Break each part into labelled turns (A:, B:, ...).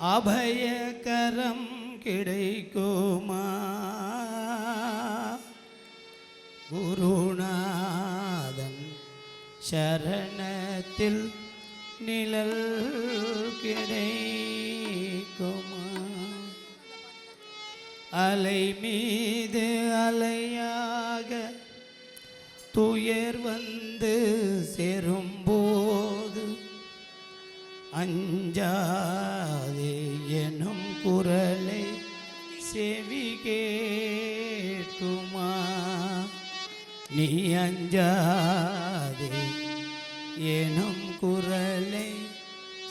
A: அபயகரம் கிடைக்குமா குருநாதன் சரணத்தில் நிழல் கிடைக்குமா அலை மீது அலையாக துயர் வந்து சேரும்போது அஞ்சாதே எனும் குரலை செவி கேட்குமா நீ அஞ்சாதே எனும் குரலை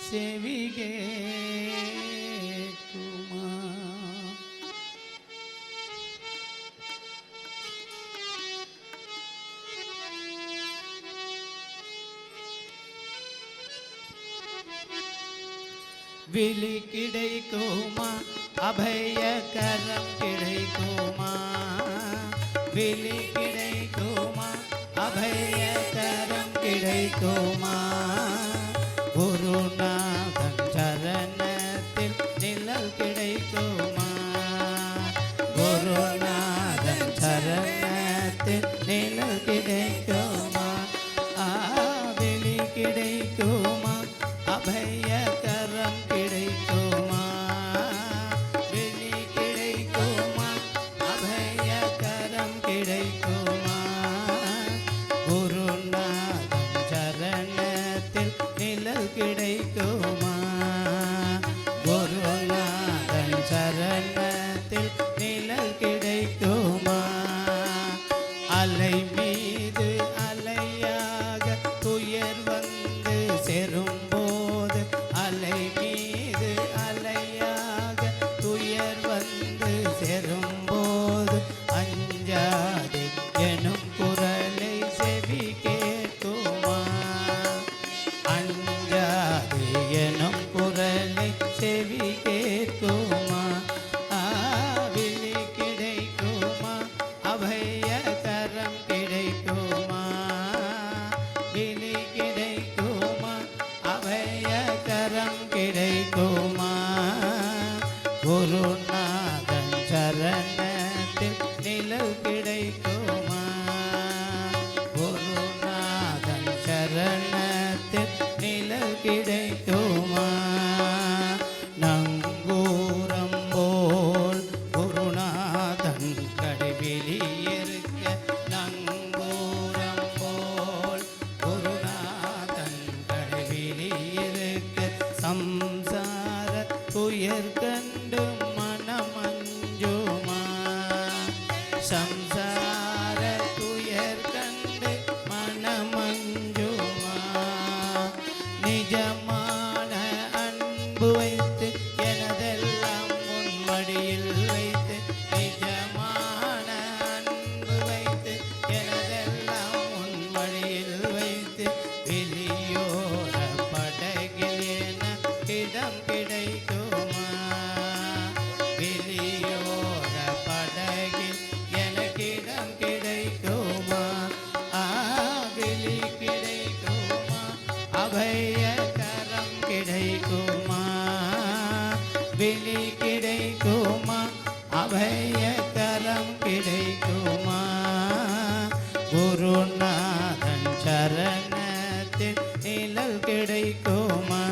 A: செவி கேட்குமா விழி கிடைக்குமா அபயகரம் கிடைக்குமா விழி கிடைக்குமா அபயகரம் கிடைக்குமா குருநாதன் சரணத்தில் நிழல் கிடைக்குமா குருநாதன் சரணத்தில் நிழல் கிடைக்குமா விழி கிடைக்குமா அபயகரம் கிடைக்குமா விழி கிடைக்குமா அபயகரம் கிடைக்குமா குருநாதன் சரணத்தில் நிழல் கிடைக்குமா குருநாதன் சரணத்தில் நிழல் கிடைக்குமா அலை மீது அலையாக துயர் வந்து சேரும்போது அலை மீது அலையாக துயர் வந்து சேரும்போது அஞ்சாதே எனும் குரலை செவி கேட்குமா அஞ்சாதே எனும் குரலை செவி கேட்குமா விழி கிடைக்குமா அபயகரம் கிடைக்குமா விழி கிடைக்குமா அபயகரம் கிடைக்குமா குருநாதன் சரணத்தில் நிழல் கிடைக்குமா குருநாதன் சரணத்தில் நிழல் கிடைக்குமா நங்கூரம் போல் குருநாதன் கடைவெளி இருக்க நங்கூரம் போல் குருநாதன் கடைவெளி இருக்க சம்சார துயர் கண்டு மனமஞ்சுமா சம்சார துயர் கண்டு மனமஞ்சுமா நிஜமான அன்பு வைத்து எனதெல்லாம் உன் மடியில் வைத்து நிஜமான அன்பு வைத்து எனதெல்லாம் உன் மடியில் வைத்து வெளியோர படகில் என இடம் கிடைக்குமா வெளியோர படகில் எனக்கிடம் கிடைக்குமா விழி கிடைக்குமா அபயகரம் கிடைக்குமா விழி கிடைக்குமா அபயகரம் கிடைக்குமா குருநாதன் சரணத்தில் நிழல் கிடைக்குமா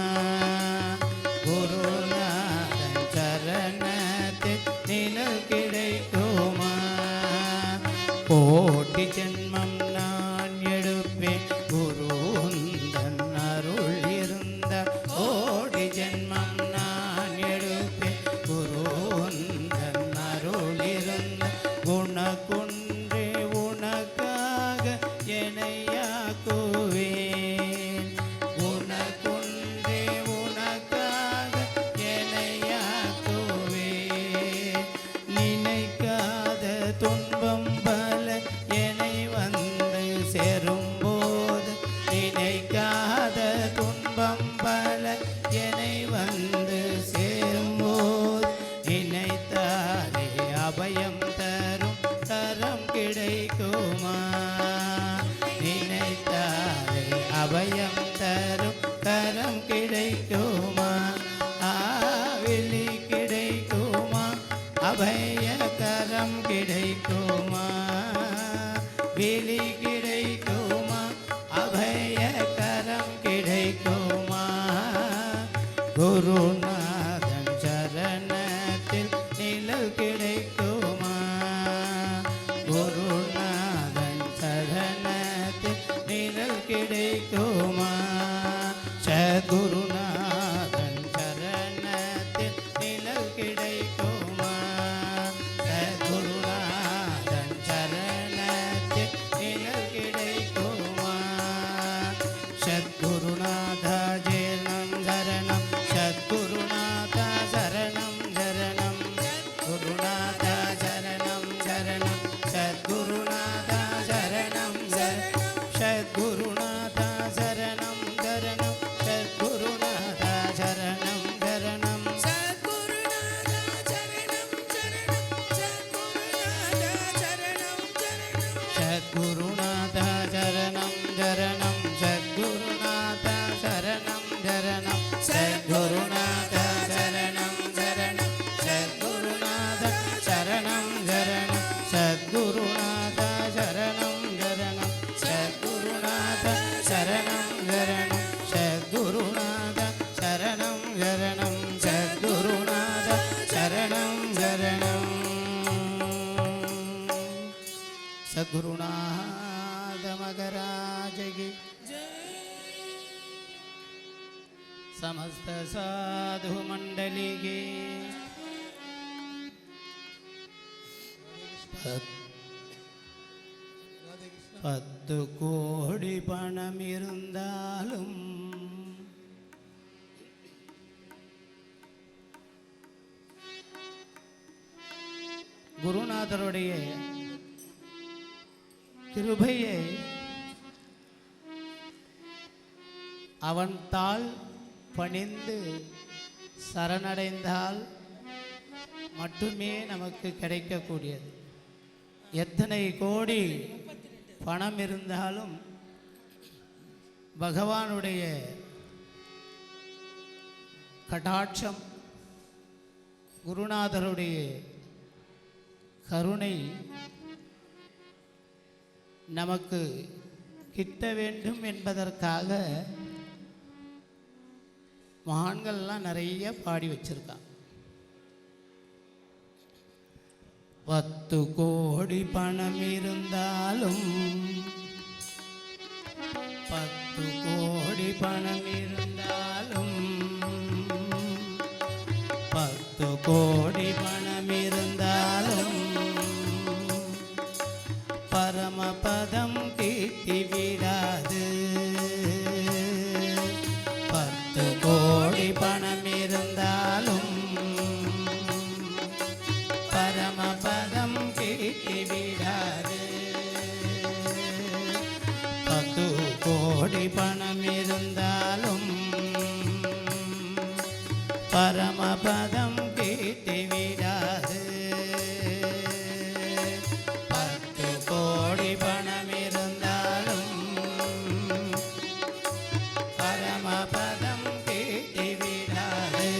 A: குருநாதன் சரணத்தில் நிழல் கிடைக்குமா கோடி ஜென்மம் நான் எடுப்பேன் குரு உந்தன் அருள் இருந்த கோடி ஜென்மம் நான் எடுப்பேன் குரு உந்தன் அருள் இருந்த सद्गुरुनाथ महाराज की समस्त साधु मंडली की பத்து கோடி பணம் இருந்தாலும் குருநாதருடைய கிருபையை அவன் தாள் பணிந்து சரணடைந்தால் மட்டுமே நமக்கு கிடைக்கக்கூடியது. எத்தனை கோடி பணம் இருந்தாலும் பகவானுடைய கடாட்சம், குருநாதருடைய கருணை நமக்கு கிட்ட வேண்டும் என்பதற்காக மகான்கள்லாம் நிறைய பாடி வச்சிருக்காங்க. 10 கோடி பணம் இருந்தாலும் 10 கோடி பணம் இருந்தாலும் 10 கோடி பணம் இருந்தாலும் பரமபதம் கிட்டி விடாது. 10 கோடி பணம் இருந்தாலும் பரமபதம் கிட்டி விடாது. 10 கோடி பணம் இருந்தாலும் பரமபதம் கிட்டி விடாது. 10 கோடி பணம் இருந்தாலும் பரமபதம் கிட்டி விடாது.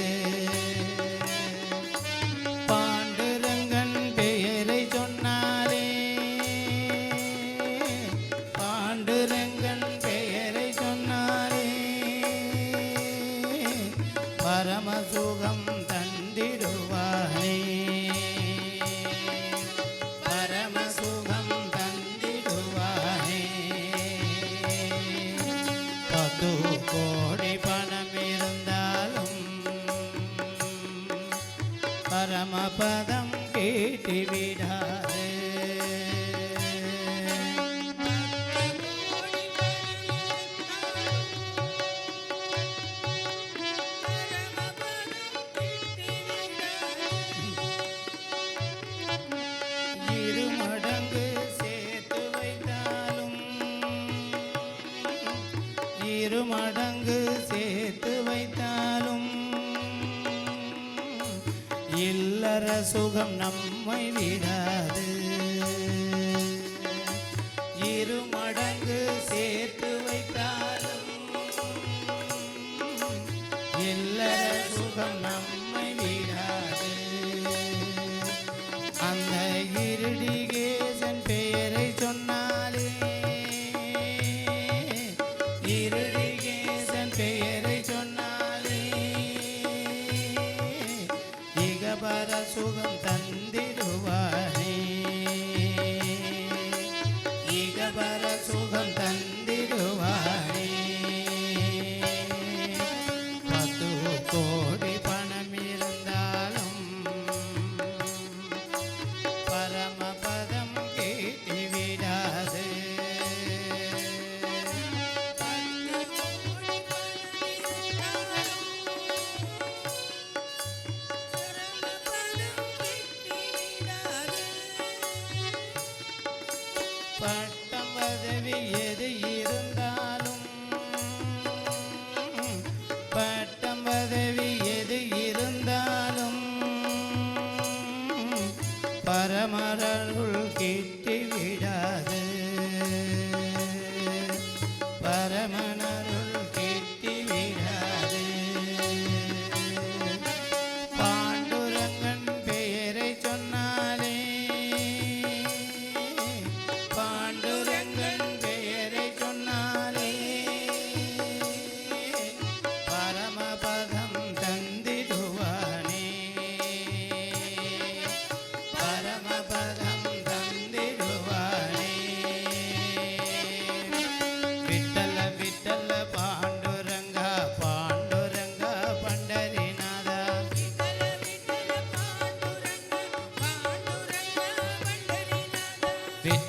A: பாண்டுரங்கன் பெயரை சொன்னாரே, பாண்டுரங்கன் பெயரை சொன்னாரே, பரமசுகம் தந்திடுவானே, பரமசுகம் தந்திடுவானே. 10 கோடி பணம் இருந்தாலும் பரமபதம் கேட்டு விடாது. இருமடங்கு சேர்த்து வைத்தாலும், இருமடங்கு சேர்த்து வைத்தாலும் இல்லற சுகம் நம்மை விடாது. இருமடங்கு சேர்த்து வைத்தாலும் இல்லற சுகம் நம்மை விடாது. அந்த இருடிகேசன் பெயரை சொன்னாலே, இருடிகேசன் பெயரை சொன்னாலே இகபர சுகம் தந்திடுவானே, இகபர சுகம் தந்திடுவானே. 10 கோடி பணம் இருந்தாலும் பரமபதம் கேட்டு விடாது. பட்டம் பதவி எது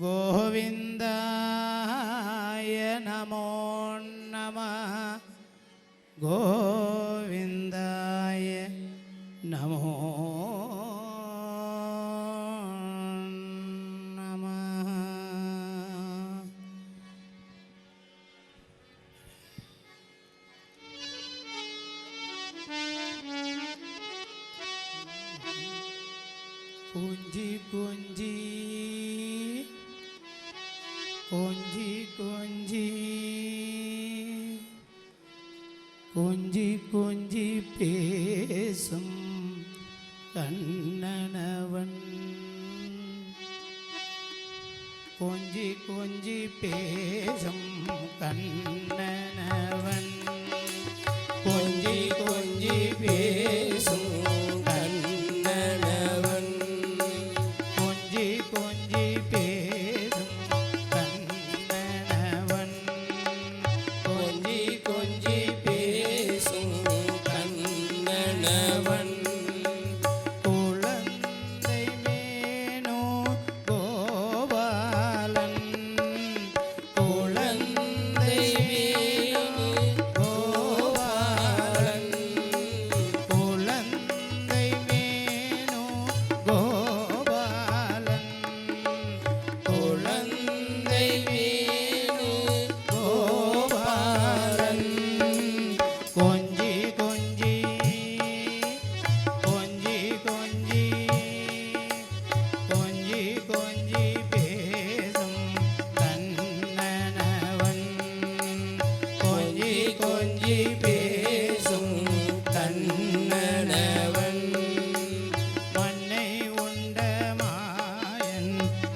A: கோவிந்தாய நமோ நமः கோவிந்தாய நமோ நமः. கொஞ்சி கொஞ்சி கொஞ்சி கொஞ்சி கொஞ்சி கொஞ்சி பேசும் கண்ணனவன், கொஞ்சி கொஞ்சி பேசும் கண்ணனவன், கொஞ்சி கொஞ்சி பேசும் கண்ணனவன், கொஞ்சி கொஞ்சி பேசும் கண்ணனவன், கொஞ்சி கொஞ்சி பேசும் கண்ணனவன். குழந்தை மேனோ கோபாலன், குழந்தை மேனோ கோபாலன், குழந்தை மேனோ கோபாலன், குழந்தை மேனோ கோபாலன். கொஞ்சி கொஞ்சி கொஞ்சி கொஞ்சி கொஞ்சி கொஞ்சி பேசும் கண்ணனவன், கொஞ்சி கொஞ்சி பேசும் கண்ணனவன். மண்ணை உண்ட மாயன்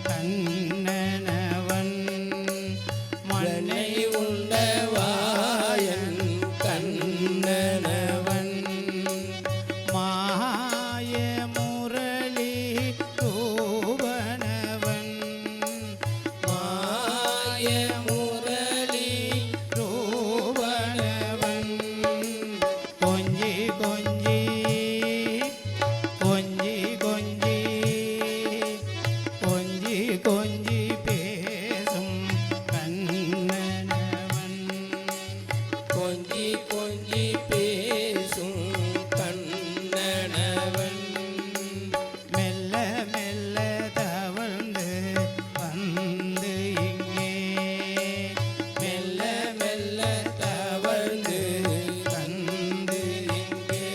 A: கண்ணனவன், மண்ணை உண்ட வாயன் கண்ணனவன். மாய முரளி ரூபனவன், மாய முரளி ரூபனவன். கொஞ்சி கொஞ்சி கொஞ்சி கொஞ்சி கொஞ்சி கொஞ்சி பேசும் கண்ணனவன், கொஞ்சி கொஞ்சி பேசும் கண்ணனவன். மெல்ல மெல்ல தவழ்ந்து வந்து இங்கே, மெல்ல மெல்ல தவழ்ந்து வந்து இங்கே.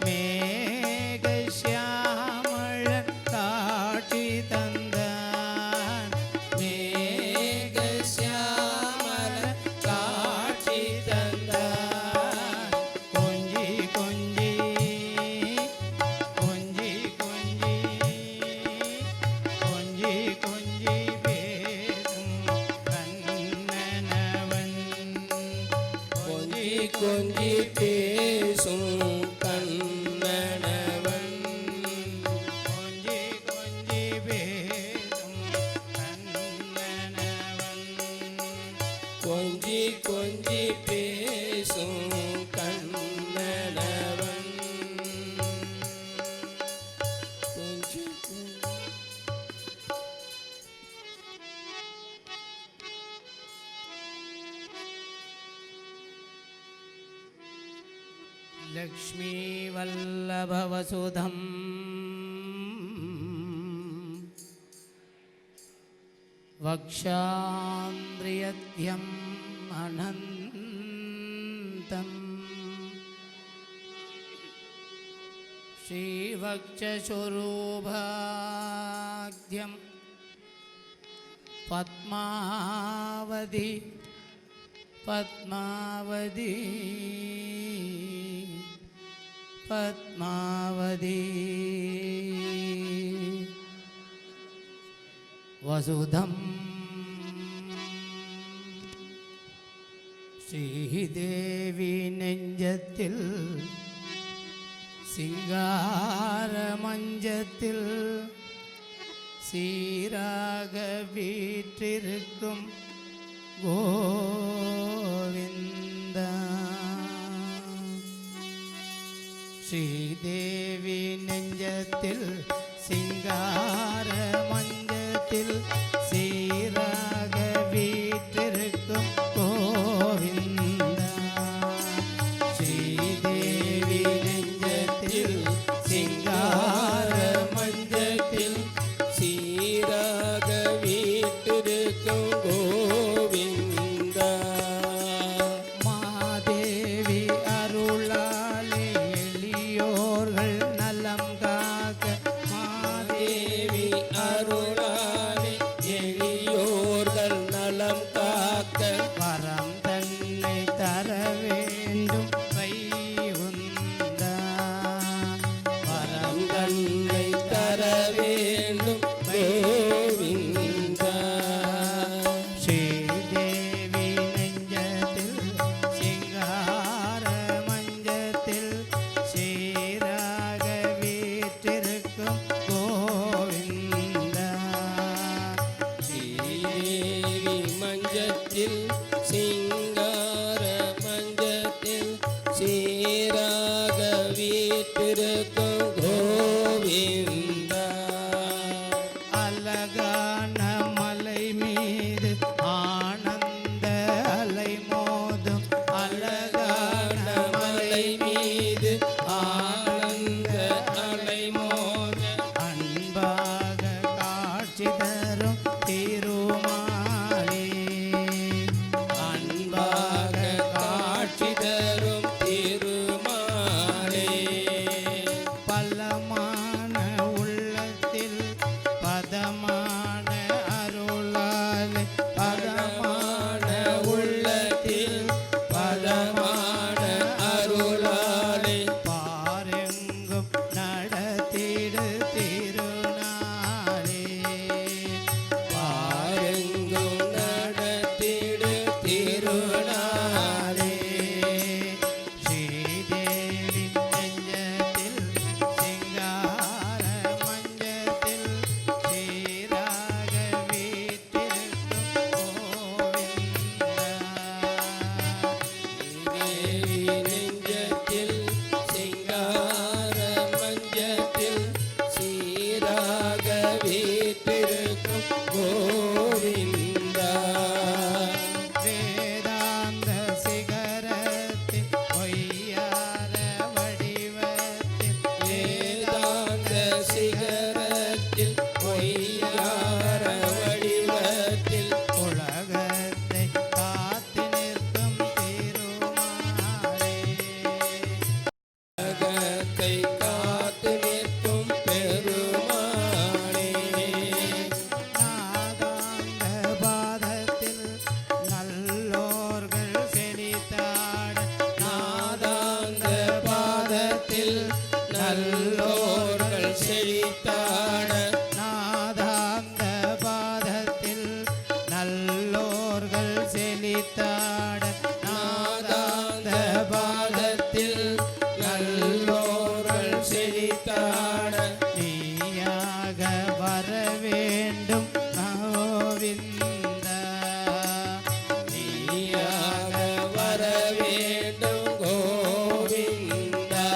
A: மேக சியாமள காட்சி தந்தான், மேக சியாமள காட்சி தந்தான். கொஞ்சி கொஞ்சி கொஞ்சி கொஞ்சி கொஞ்சி கொஞ்சி பேசும் கண்ணனவன், கொஞ்சி கொஞ்சி பேசும் கண்ணனவன், கொஞ்சி கொஞ்சி பேசும் கண்ணனவன், கொஞ்சி கொஞ்சி பேசும் கண்ணனவன். கொஞ்சி லக்ஷ்மீ வல்லபவசுதம் வக்ஷாந்திரியத்யம் அனந்தம் ஸ்ரீவக்ஷஸ்வரூபாக்யம் பத்மாவதி பத்மாவதி பத்மாவதி வசுதம் ஸ்ரீதேவி நெஞ்சத்தில் சிங்கார மஞ்சத்தில் சீராக வீற்றிருக்கும் கோவிந்தா. ஸ்ரீதேவி நெஞ்சத்தில் சிங்கார மஞ்சத்தில் மஞ்சத்தில் சீராக வீற்றிருக்கும் கோவிந்தா. ஸ்ரீதேவி நெஞ்சத்தில் சிங்கார மஞ்சத்தில்
B: சீராக வீட்டிருக்கும் கோவிந்தா.
A: மாதேவி அருளாலே எளியோர்கள் நலம் காக்க.
B: தேவி அருளாலே எளியோர்கள் நலம் காக்க.
A: வரம் தன்னை தர வேண்டும் வைகுந்தா. வரம்
B: தன்னை தர வேண்டும் கோவிந்தா.
A: ஸ்ரீதேவி நெஞ்சத்தில் சிங்கார மஞ்சத்தில் சீராக வீற்றிருக்கும் கோவிந்தா.
B: ஸ்ரீதேவி மஞ்சத்தில் சிங்கார மஞ்சத்தில் சீராக வீட்டிருக்கும் கோவிந்தா.
A: அழகான மலை மீது ஆனந்த அலை மோதும். அழகான
B: மலை மீது ஆனந்த அலை மோத
A: அன்பாக காட்சி தரும் திருமாலே.
B: அன்பாக காட்சி தரும் திருமாலே.
A: பலமான உள்ளத்தில் பதமான அருளாலே. பதமான உள்ளத்தில்
B: பதமான அருளாலே
A: பாரெங்கும் நடத்திடு திருநாளே.
B: பாருங்கும் நடத்திடு திருநாளே.
A: ஸ்ரீதேவி நெஞ்சத்தில் சிங்கார மஞ்சத்தில் சீராக வீற்றிருக்கும் கோவிந்தா.
B: தேவி நெஞ்சத்தில் சிங்கார மஞ்சத்தில் சீராக வீற்றிருக்கும் கோவிந்தா.
A: வேதாந்த சிகரத்தில் பொய்யார வடிவத்தில்.
B: வேதாந்த சிகரத்தில் பொய்யார வடிவத்தில்
A: உலகத்தை காத்து நிற்கும் திருமாலே.
B: உலகத்தை காத்து நிற்கும் பெருமாளே.
A: நாதாந்த பாதத்தில் நல்லோர்கள் செழித்தாட.
B: நாதாந்த பாதத்தில் நல்லோர்கள் செழித்தாட.
A: நாதாந்த பாதத்தில் நல்லோர்கள் செழித்தாட.
B: நாதாந்த பாதத்தில் நல்லோர்கள் செழித்தாட.
A: நீயாக வர வேண்டும் கோவிந்தா.
B: நீயாக வர வேண்டும் கோவிந்தா.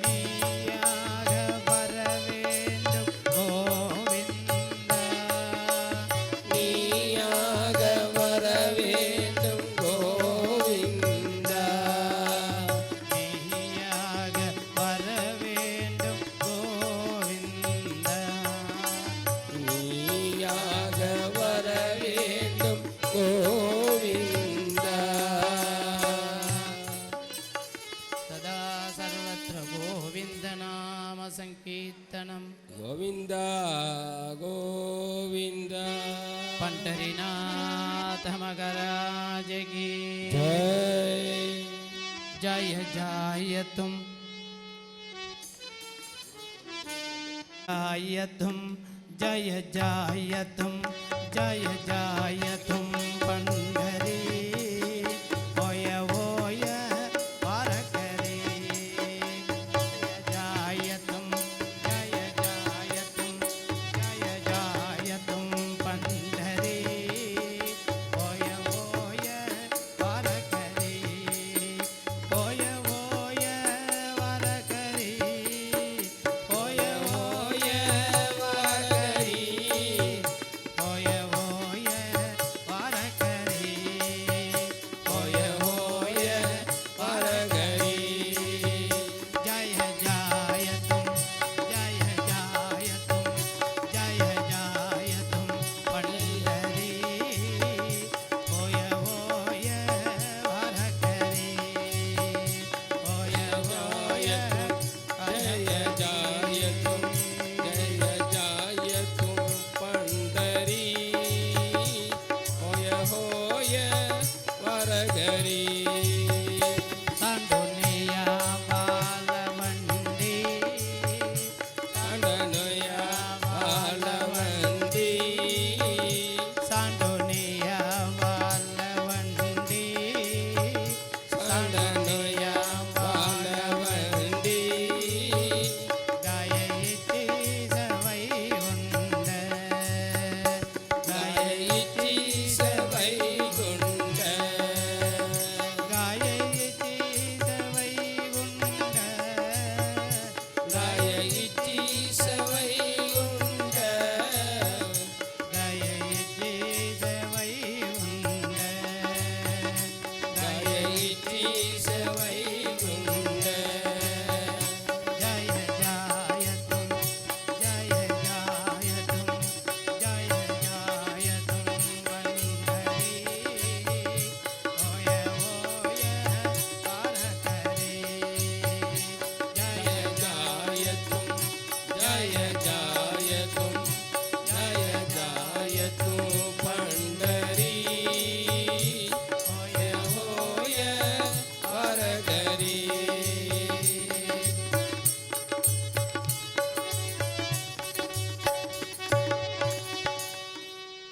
A: நீயாக வர வேண்டும் கோவிந்தா.
B: நீயாக வர வேண்டும் கோவிந்தா.
A: நீயாக வர வேண்டும் கோவிந்தா.
B: நீயாக வர வேண்டும் கோவிந்தா.
A: சதா சர்வத்திர கோவிந்த நாம சங்கீர்த்தனம்.
B: கோவிந்தா கோவிந்தா.
A: पंढरीनाथ मगराज की
B: जय
A: जय जाय तुम जय जाय तुम जय जाय तुम